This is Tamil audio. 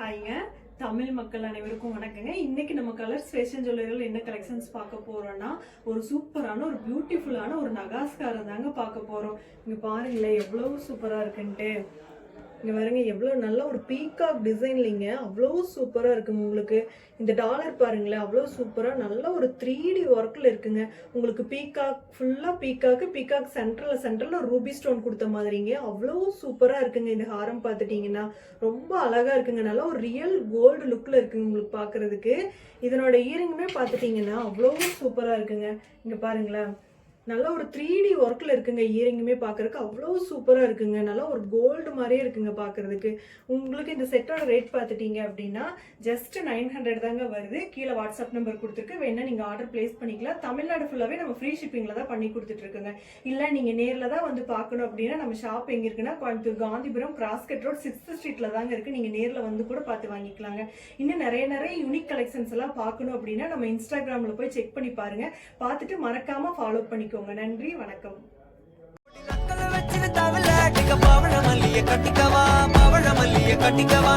ஹாய்ங்க, தமிழ் மக்கள் அனைவருக்கும் வணக்கங்க. இன்னைக்கு நம்ம கலர்ஸ் ஃபேஷன் ஜுவல்லரியில் என்ன கலெக்ஷன்ஸ் பார்க்க போறோம்னா, ஒரு சூப்பரான ஒரு பியூட்டிஃபுல்லான ஒரு நகாஸ்காரம் தாங்க பார்க்க போறோம். இங்க பாருங்களேன் எவ்வளவு சூப்பரா இருக்குன்ட்டு. இங்க பாருங்க எவ்வளவு நல்ல ஒரு பீகாக் டிசைன்லிங்க, அவ்வளவு சூப்பரா இருக்குங்க. உங்களுக்கு இந்த டாலர் பாருங்களேன் அவ்வளவு சூப்பரா நல்ல ஒரு 3D ஒர்க்ல இருக்குங்க. உங்களுக்கு பீகாக் ஃபுல்லா பீகாக் சென்டர்ல ரூபி ஸ்டோன் கொடுத்த மாதிரிங்க, அவ்வளவு சூப்பரா இருக்குங்க. இந்த ஹாரம் பார்த்துட்டீங்கன்னா ரொம்ப அழகா இருக்குங்க. நல்லா ஒரு ரியல் கோல்டு லுக்ல இருக்குங்க உங்களுக்கு பாக்குறதுக்கு. இதனோட இயரிங்குமே பார்த்துட்டீங்கன்னா அவ்வளவு சூப்பரா இருக்குங்க. இங்க பாருங்களேன் நல்லா ஒரு 3D ஒர்க்கில் இருக்குங்க. இயரிங்குமே பார்க்குறதுக்கு அவ்வளோ சூப்பராக இருக்குங்க. நல்லா ஒரு கோல்டு மாதிரியே இருக்குங்க பார்க்குறதுக்கு. உங்களுக்கு இந்த செட்டோட ரேட் பார்த்துட்டீங்க அப்படின்னா ஜஸ்ட் 900 தாங்க வருது. கீழே வாட்ஸ்அப் நம்பர் கொடுத்துருக்கு, வேணா நீங்கள் ஆர்டர் பிளேஸ் பண்ணிக்கலாம். தமிழ்நாடு ஃபுல்லாகவே நம்ம ஃப்ரீ ஷிப்பிங்கில் தான் பண்ணி கொடுத்துட்ருக்குங்க. இல்லை நீங்கள் நேரில் தான் வந்து பார்க்கணும் அப்படின்னா நம்ம ஷாப் எங்கே இருக்குன்னா Coimbatore Gandhipuram cross cut road 6th ஸ்ட்ரீட்டில் தாங்க இருக்குது. நீங்கள் நேரில் வந்து கூட பார்த்து வாங்கிக்கலாங்க. இன்னும் நிறைய யூனிக் கலெக்ஷன்ஸ் எல்லாம் பார்க்கணும் அப்படின்னா நம்ம இன்ஸ்டாகிராமில் போய் செக் பண்ணி பாருங்கள். பார்த்துட்டு மறக்காமல் ஃபாலோ பண்ணி. நன்றி, வணக்கம். கட்டிக்கவா